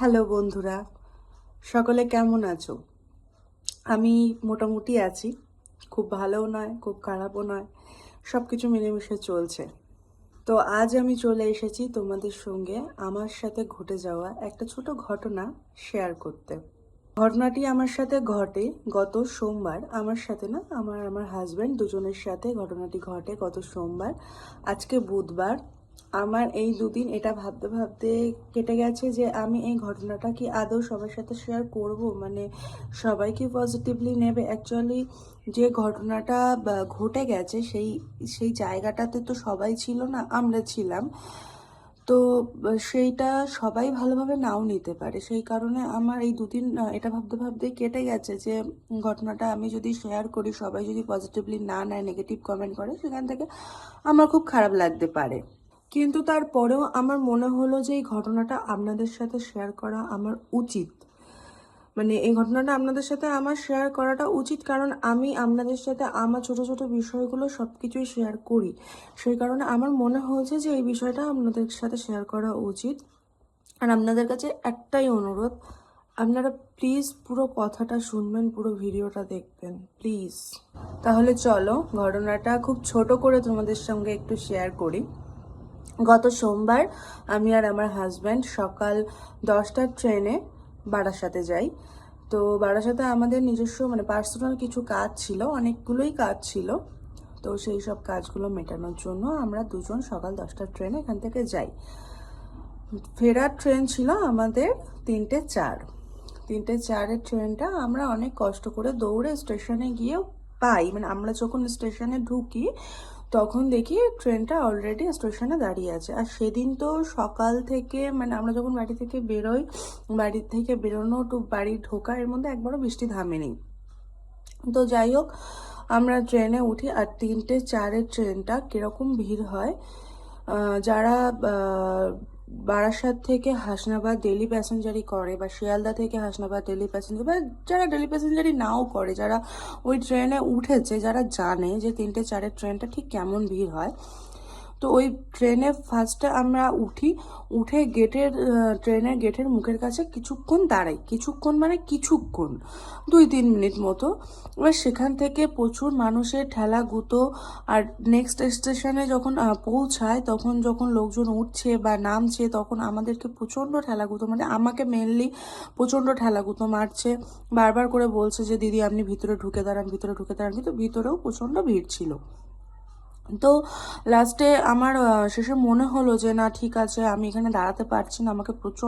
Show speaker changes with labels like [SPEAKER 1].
[SPEAKER 1] Hello বন্ধুরা, সকলে কেমন আছো? আমি মোটামুটি আছি। খুব ভালোও নয়, খুব খারাপও নয়, সব কিছু মিলেমিশে চলছে। তো আজ আমি চলে এসেছি তোমাদের সঙ্গে আমার সাথে ঘটে যাওয়া একটা ছোট ঘটনা শেয়ার করতে। ঘটনাটি আমার সাথে ঘটে গত সোমবার। আমার সাথে না, আমার হাজব্যান্ড দুজনের সাথে ঘটনাটি ঘটে গত সোমবার। আজকে বুধবার। আমার এই দুদিন এটা ভাবতে ভাবতে কেটে গেছে যে আমি এই ঘটনাটা কি আদৌ সবার সাথে শেয়ার করব, মানে সবাই কি পজিটিভলি নেবে। অ্যাকচুয়ালি যে ঘটনাটা ঘটে গেছে সেই সেই জায়গাটাতে তো সবাই ছিল না, আমরা ছিলাম। তো সেইটা সবাই ভালোভাবে নাও নিতে পারে। সেই কারণে আমার এই দুদিন এটা ভাবতে ভাবতেই কেটে গেছে যে ঘটনাটা আমি যদি শেয়ার করি, সবাই যদি পজিটিভলি না নেয়, নেগেটিভ কমেন্ট করে, সেখান থেকে আমার খুব খারাপ লাগতে পারে। কিন্তু তারপরেও আমার মনে হলো যে এই ঘটনাটা আপনাদের সাথে শেয়ার করা আমার উচিত। মানে এই ঘটনাটা আপনাদের সাথে আমার শেয়ার করাটা উচিত, কারণ আমি আপনাদের সাথে আমার ছোট ছোট বিষয়গুলো সব কিছুই শেয়ার করি। সেই কারণে আমার মনে হয়েছে যে এই বিষয়টা আপনাদের সাথে শেয়ার করা উচিত। আর আপনাদের কাছে একটাই অনুরোধ, আপনারা প্লিজ পুরো কথাটা শুনবেন, পুরো ভিডিওটা দেখবেন প্লিজ। তাহলে চলো ঘটনাটা খুব ছোট করে তোমাদের সঙ্গে একটু শেয়ার করি। গত সোমবার আমি আর আমার হাজব্যান্ড সকাল 10টার ট্রেনে বারাসাতে যাই। তো বারাসাতে আমাদের নিজস্ব মানে পার্সোনাল কিছু কাজ ছিল, অনেকগুলোই কাজ ছিল। তো সেই সব কাজগুলো মেটানোর জন্য আমরা দুজন সকাল 10টার ট্রেনে এখান থেকে যাই। ফেরার ট্রেন ছিল আমাদের 3টে 4। 3টে 4-এর ট্রেনটা আমরা অনেক কষ্ট করে দৌড়ে স্টেশনে গিয়ে পাই। মানে আমরা যখন স্টেশনে ঢুকি তখন দেখি ট্রেনটা অলরেডি স্টেশনে দাঁড়িয়ে আছে। আর সেদিন তো সকাল থেকে, মানে আমরা যখন বাড়ি থেকে বেরোই, বাড়ি থেকে বেরোনো টু বাড়ি ঢোকা, এর মধ্যে একবারও বৃষ্টি থামেনি। তো যাই হোক, আমরা ট্রেনে উঠি। আর 3টে 4-এর ট্রেনটা কিরকম ভিড় হয়, যারা বারাসাত থেকে হাসনাবাদ ডেলি প্যাসেঞ্জারি করে, বা শিয়ালদা থেকে হাসনাবাদ ডেলি প্যাসেঞ্জার, বা যারা ডেলি প্যাসেঞ্জারি নাও করে, যারা ওই ট্রেনে উঠেছে, যারা জানে যে 3টে 4-এর ট্রেনটা ঠিক কেমন ভিড় হয়। তো ওই ট্রেনে ফার্স্টে আমরা উঠে ট্রেনের গেটের মুখের কাছে কিছুক্ষণ দাঁড়াই। কিছুক্ষণ মানে কিছুক্ষণ, 2-3 মিনিট মতো। এবার সেখান থেকে প্রচুর মানুষের ঠেলা গুঁতো। আর নেক্সট স্টেশনে যখন পৌঁছায়, তখন যখন লোকজন উঠছে বা নামছে, তখন আমাদেরকে প্রচণ্ড ঠেলা গুঁতো, মানে আমাকে মেনলি প্রচণ্ড ঠেলা গুঁতো মারছে। বারবার করে বলছে যে দিদি আপনি ভিতরে ঢুকে দাঁড়ান, ভিতরে ঢুকে দাঁড়ান। কিন্তু ভিতরেও প্রচণ্ড ভিড় ছিল। তো লাস্টে আমার শেষে মনে হলো যে না, ঠিক আছে, আমি এখানে দাঁড়াতে পারছি না, আমাকে প্রচুর